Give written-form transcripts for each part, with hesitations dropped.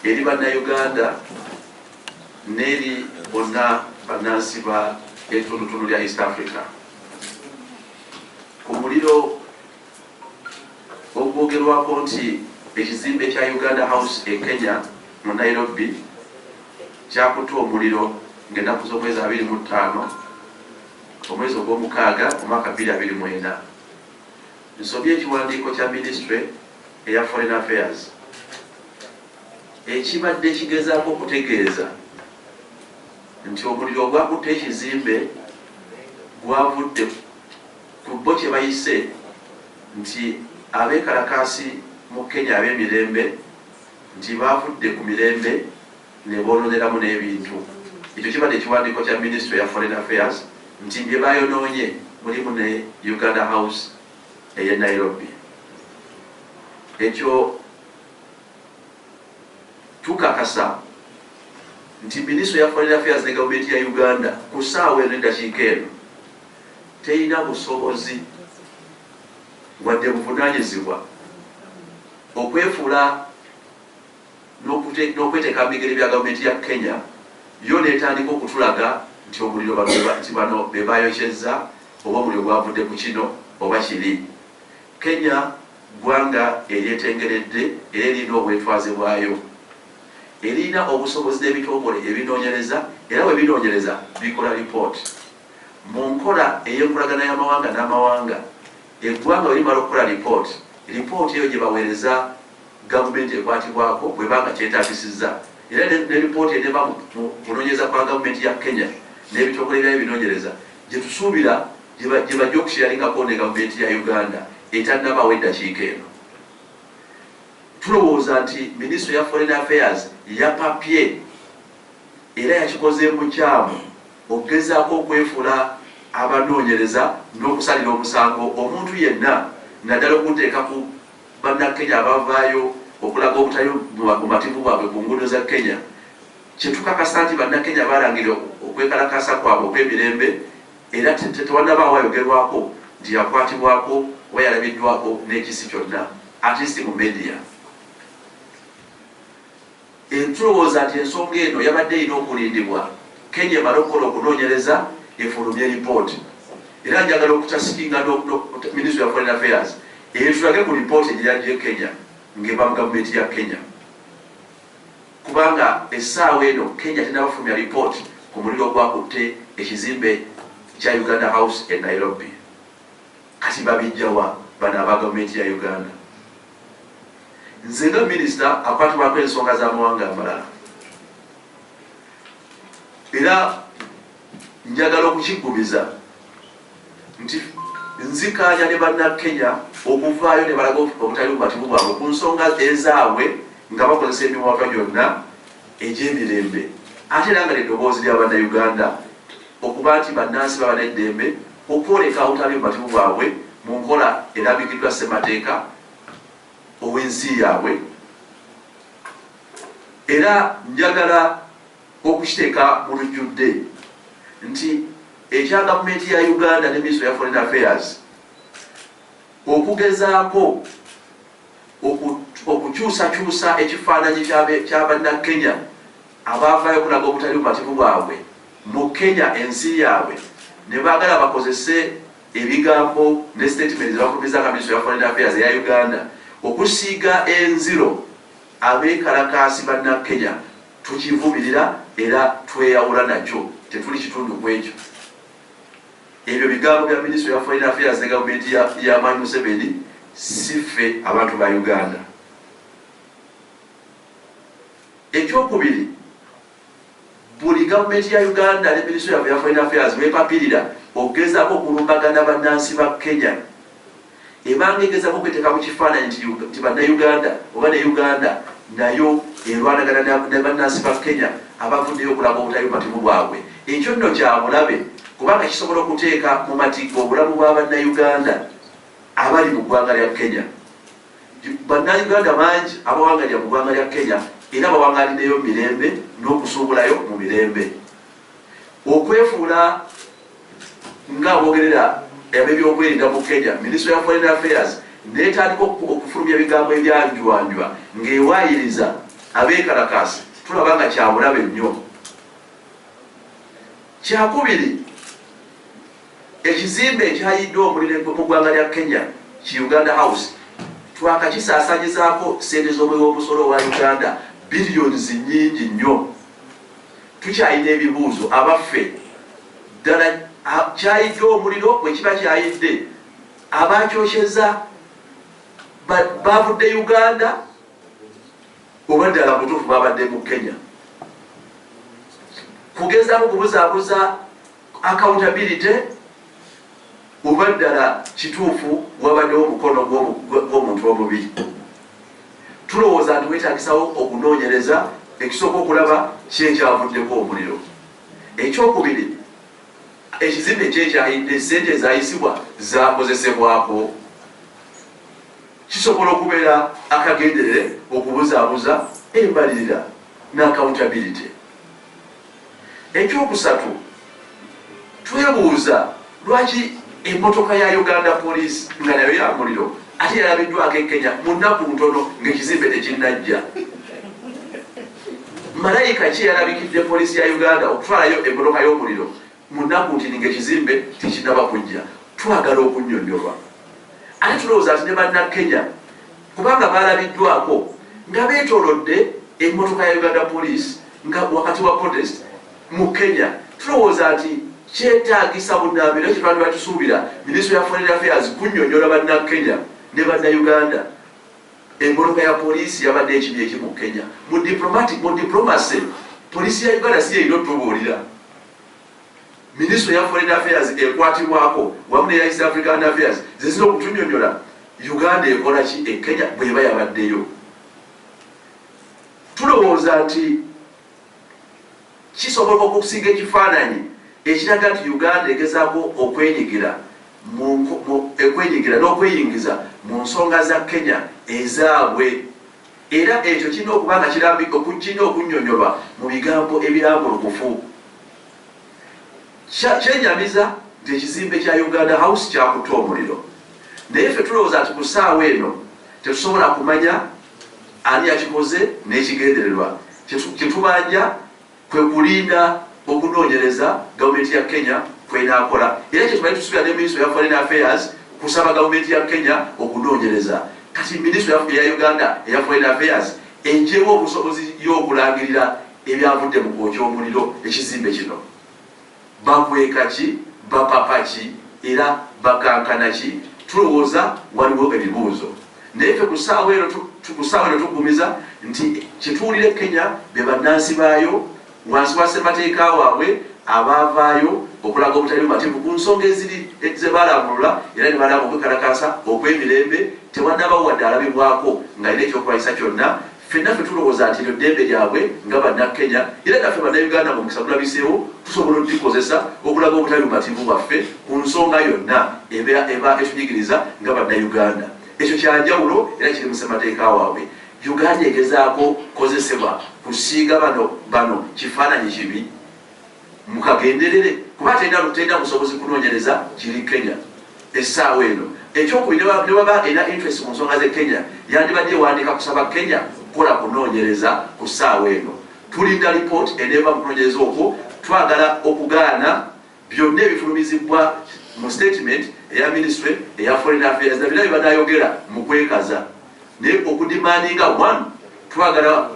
eri bannayuganda n'eri bonna bannansi ba ettundutundu lya East Africa. Ku muliro ogwogerwako nti ekizimbe kya Uganda House e Kenya mu Nairobi kyakutta omuliro ng'ennaku z'omwezi 25 omwezi ogw'omukaaga omwaka 2029. Nsobye ekiwandiiko kya Ministry eya Foreign Affairs ekibadde kigezaako okutegeeza nti omuliro ogwakutte ekizimbe gwavudde ku bo kye bayise nti abeekalakaasi mu Kenya ab'emirembe nti bavudde ku mirembe ne boononeramu n'ebintu. Ekyo kibadde ekiwandiiko kya Ministry ya Foreign Affairs nti bye bayonoonye mulimu ne Uganda House eye Nairobi. Ekyo tukakasa nti Ministry ya Foreign Affairs ne gavumenti ya Uganda ku ssaawa eno eddakiika eno terina busobozi wadde buvunaanyizibwa okwefuula n'okweteeka mu bigere bya gavumenti ya Kenya yo neetandika okutulaga nti omuliro bano be bayokyezza oba omuliro gwavudde ku kino oba kiri. Kenya ggwanga eryetengeredde era erina obwetwaze bwayo, erina obusobozi n'ebitongole ebinoonyereza era bwe binoonyereza bikola lipooti mu nkola ey'enkolagana y'amawanga n'amawanga. Eggwanga bwe limala okukola lipooti eyo gye baweereza gavumenti ekwatibwako bwe banga kyetaagisizza, era ne lipooti eneba mu kunoonyereza kwa gavumenti ya Kenya n'ebitongole byayo ebinoonyereza gye tusuubira gye bajja okushiyaringako ne gavumenti ya Uganda etannabaawo eddakiika eno. Tulowooza nti Ministry ya Foreign Affairs yapapye era yakikoze mu kyamu okugezaako okwefuula abanoonyereza n'okusalira omusango omuntu yenna naddala okuteeka ku bannakenya abavaayo okulaga obutayo mu mativu bwabwe ku nguudo za Kenya. Kyetukakasa nti bannakenya balangira okwekalakasa kwabwe okw'emirembe era tewannabaawo ayogerwako nti yakwatibwako oba yalabiddwako n'ekisi kyonna atleast mu media. Tulowooza nti ensonga eno yabadde erina okulindibwa Kenya emale okukola okunoonyereza efulumye lipooti, era njagala okutasikinga Ministry ya Foreign Affairs etulage ku lipooti egiragye Kenya ng'eva mu gavumenti ya Kenya, kubanga essaawa eno Kenya tenabafulumya lipooti ku muliro ogwakutte ekizimbe kya Uganda House e Nairobi. Kati babijjawa bano aba gavumenti ya Uganda? Nze nga minisita akwatibwako ensonga z'amawanga amalala, era njagala okukigumiza nti nzikanya ne bannakenya okuvaayo ne balaga obutali bumativu bwabwe ku nsonga ezaabwe nga bakozesa emiwaatwa gyonna egy'emirembe, ate era nga neddoboozi lya bannayuganda okuba nti bannansi baba n'eddembe okwoleka obutali bumativu bwabwe mu nkola erabikiddwa ssemateeka ow'ensi yaabwe. Era njagala okukiteeka mu lujjudde nti ekya gavumenti ya Uganda ne Ministry ya Foreign Affairs okugezaako okukyusakyusa ekifaananyi kya bannakenya abaavaayo okulaga obutali bumativu bwabwe mu Kenya ensi yaabwe, ne baagala bakozese ebigambo ne statement zebafulumiza nga Ministry ya Foreign Affairs eya Uganda okusiiga enziro abeekalakaasi bannakenya. Tukivumirira era tweyawula nakyo, tetuli kitundu ku ekyo. Ebyo bigambo bya Ministry ya Foreign Affairs ne gavumenti ya Mwami Museveni, si ffe abantu ba Uganda. Ekyokubiri, buli gavumenti ya Uganda ne Ministry ya Foreign Affairs wepapirira okugezaako okulumbagana bannansi ba Kenya, ebanga egezaako okweteeka mu kifaananyi nti bannayuganda oba ne Uganda nayo erwanagana ne bannansi ba Kenya abavuddeyo okulaga obutali bumativu bwabwe. Ekyo nno kya bulabe, kubanga kisobola okuteeka mu matigga obulamu bwa bannayuganda abali mu ggwanga lya Kenya. Bannayuganda bangi abawangalira mu ggwanga lya Kenya era bawangaliddeyo mirembe n'okusuubulayo mu mirembe. Okwefuula ng'abogerera ebyokwerinda mu Kenya, Ministry ya Foreign Affairs neetandika okufulumya ebigambo ebyanjwanjwa ng'ewaayiriza abeekalakaasi tulaba nga kyabulabe nnyo. Kyakubiri, ekizimbe ekyayidde omuliro mu ggwanga lya Kenya ki Uganda House twakakisaasanyizaako ssente z'omusolo wa Uganda biliyoni nnyingi nnyo. Tukyayina ebibuuzo abaffe ddala kyayidde omuliro bwe kiba kyayidde abakyokyeza bavudde Uganda oba ddala mutuufu babadde mu Kenya. Kugezaako kubuzaabuza accountability oba ddala kituufu wabaddewo omukono gw'omuntu omubi. Tulowooza nti weetagisawo okunoonyereza ekisooka okulaba kyekyavuddeko omuliro. Ekyokubiri, ekizimbe kyekyayidde ssente ezayisibwa zakozesebwako. Kisobola okubeera akagenderere okubuzaabuza embalirira ne accountability. Ekyokusatu, twebuuza lwaki emmotoka ya Uganda Police nga nayo ya muliro ate yalabiddwako e Kenya mu nnaku ntono ng'ekizimbe tekinnajja. Malayika ki yalabikidde poliisi ya Uganda okutwalayo emmotoka y'omuliro mu nnaku ntini ng'ekizimbe tekinnaba kujja? Twagala okunnyonnyolwa. Ate tulowooza nti ne bannakenya kubanga baalabiddwako nga beetoolodde emmotoka ya Uganda Police nga wakati wa protest mu Kenya, tulowooza nti kyetaagisa bunnambiro ekyo twali batusuubira Ministry ya Foreign Affairs kunnyonnyola bannakenya ne bannayuganda emmotoka ya poliisi yabadde ekibi ekimu Kenya. Mu diplomacy poliisi ya Uganda si yeyina otubuulira. Ministry ya Foreign Affairs ekwatibwako wamu ne East African Affairs zizina okutunnyonnyola Uganda ekola ki e Kenya bweba yabaddeyo. Tulowooza nti kisobola okusiga ekifaananyi ekiraga nti Uganda egezaako okwenyigira n'okweyingiza mu nsonga za Kenya ezaabwe, era ekyo kirina okuba nga kirina okunnyonnyolwa mu bigambo ebirambulukufu. Kyenyamiza nti ekizimbe kya Uganda House kyakutta omuliro, naye ffe tulowooza nti ku ssaawa eno tetusobola kumanya ani yakikoze n'ekigendererwa. Kyetubanja kwe kulinda okunoonyereza gavumenti ya Kenya kwenaakola, era kyetubali tusuubira ne Ministry ya Foreign Affairs kusaba gavumenti ya Kenya okunoonyereza. Kati Ministry ya Uganda eya Foreign Affairs eggyewo obusobozi y'okulangirira ebyavudde mu kwokya omuliro ekizimbe kino. Bakweka ki, bapapa ki, era bakankana ki? Tulowooza waliwo ebibuuzo. Naye ffe ku ssaawa eno tugumiza nti kituulire Kenya be bannansi baayo wansi wa ssemateeka waabwe abaavaayo okulaga obutali bumativu ku nsonga ze balambulula era ne balaba okwekalakaasa okw'emirembe tewanabawo wadde alabibwako ng'alina ekyokubayisa kyonna. Ffenna ffe tulowooza nti eryo ddembe lyabwe nga bannakenya, era naffe bannayuganda mu mukisa gulabiseewo tusobola okulikozesa okulaga obutali bumativu bwaffe ku nsonga yonna eba etunyigiriza nga bannayuganda. Ekyo kyanjawulo era kiri mu ssemateeka waabwe. Uganda egezaako kozesebwa kusiiga bano kifaananyi kibi mukagenderere kuba tenda busobozi kunoonyereza kiri Kenya essaawa eno. Ekyokubiri ne baba ena interest mu nsonga ze Kenya yandibadde ewandiika kusaba Kenya kukola kunoonyereza ku ssaawa eno. Tulinda lipooti eneeva mu kunoonyereza okwo. Twagala okugaana byonna ebifulumizibwa mu statement eya Ministry eya Foreign Affairs na binayo banayogera mu kwekaza naye okudimandinga one twagala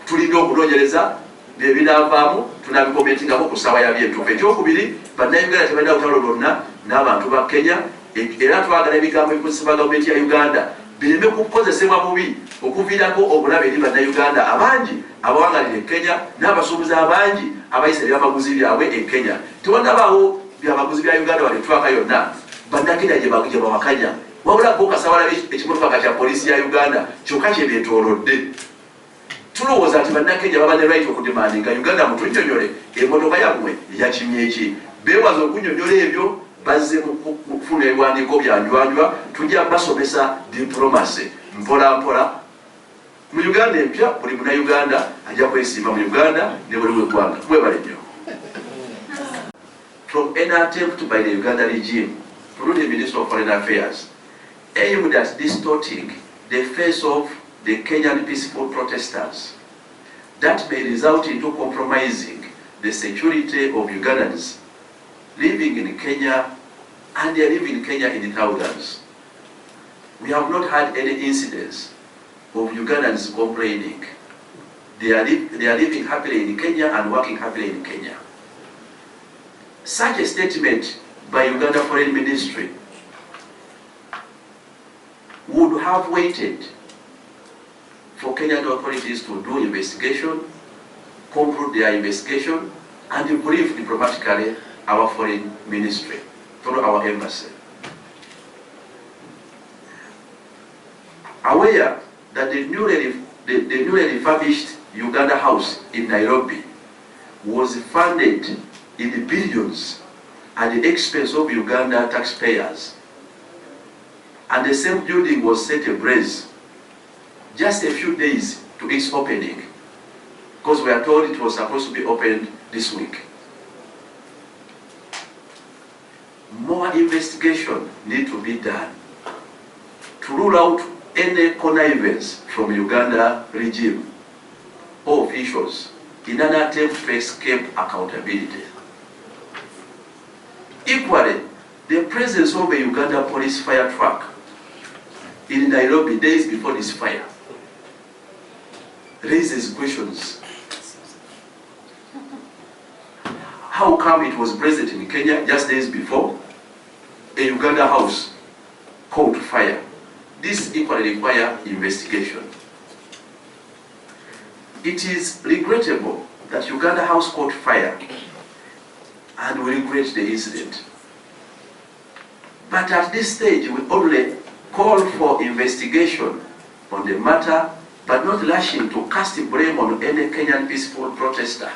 tulinde okunoonyereza byebinaavaamu tunabikomentingako ku ssaawa ya byentufu. Ekyokubiri bannayuganda tebalina lutalo lwonna n'abantu ba Kenya, era twagala ebigambo ebikozesebwa gavumenti ya Uganda bireme kukozesebwa bubi okuviirako obulabe eri bannayuganda abangi abawangalira e Kenya n'abasuubuzi abangi abayisa ebyamaguzi byabwe e Kenya. Tewannabaawo byamaguzi bya Uganda wali twaka yonna bannakenya gye bawakanya, wabula bo kasawala ekimotoka kya poliisi ya Uganda kyokka kyebeetoolodde. Tulowooza nti bannakenya baba ne right okudimandinga Uganda mutunnyonnyole emmotoka yammwe yakimye eki. Beewaza okunnyonnyola ebyo bazze mu kufuna ebiwandiiko byanjwanjwa, tujja basomesa diplomacy mpola mpola. Mu Uganda empya buli munnayuganda ajja kwesimba mu Uganda ne buli w'eggwanga. Mwebale nnyo. From an attempt by the Uganda regime through the Ministry of Foreign Affairs aimed at distorting the face of the Kenyan peaceful protesters that may result into compromising the security of Ugandans living in Kenya, and they are living in Kenya in thousands. We have not had any incidents of Ugandans complaining. They are living happily in Kenya and working happily in Kenya. Such a statement by Uganda Foreign Ministry would have waited for Kenyan authorities to do investigation, conclude their investigation, and brief diplomatically our foreign ministry through our embassy. Aware that the newly refurbished Uganda House in Nairobi was funded in the billions at the expense of Uganda taxpayers, and the same building was set ablaze just a few days to its opening, because we are told it was supposed to be opened this week. More investigation need to be done to rule out any connivance from Uganda regime or officials in an attempt to escape accountability. Equally, the presence of a Uganda police fire truck in Nairobi days before this fire raises questions. How come it was present in Kenya just days before a Uganda house caught fire? This equally requires investigation. It is regrettable that Uganda house caught fire, and we regret the incident. But at this stage, we only call for investigation on the matter, but not rushing to cast blame on any Kenyan peaceful protester.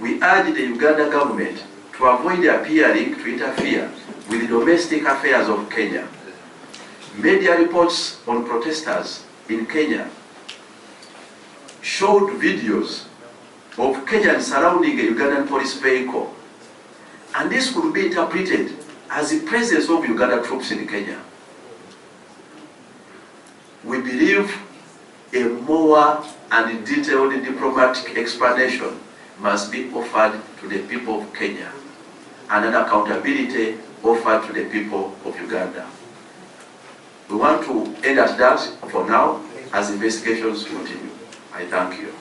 We urge the Uganda government to avoid appearing to interfere with the domestic affairs of Kenya. Media reports on protesters in Kenya showed videos of Kenyans surrounding a Ugandan police vehicle, and this could be interpreted as the presence of Uganda troops in Kenya. We believe a more and detailed diplomatic explanation must be offered to the people of Kenya, and an accountability offered to the people of Uganda. We want to end at that for now as investigations continue. I thank you.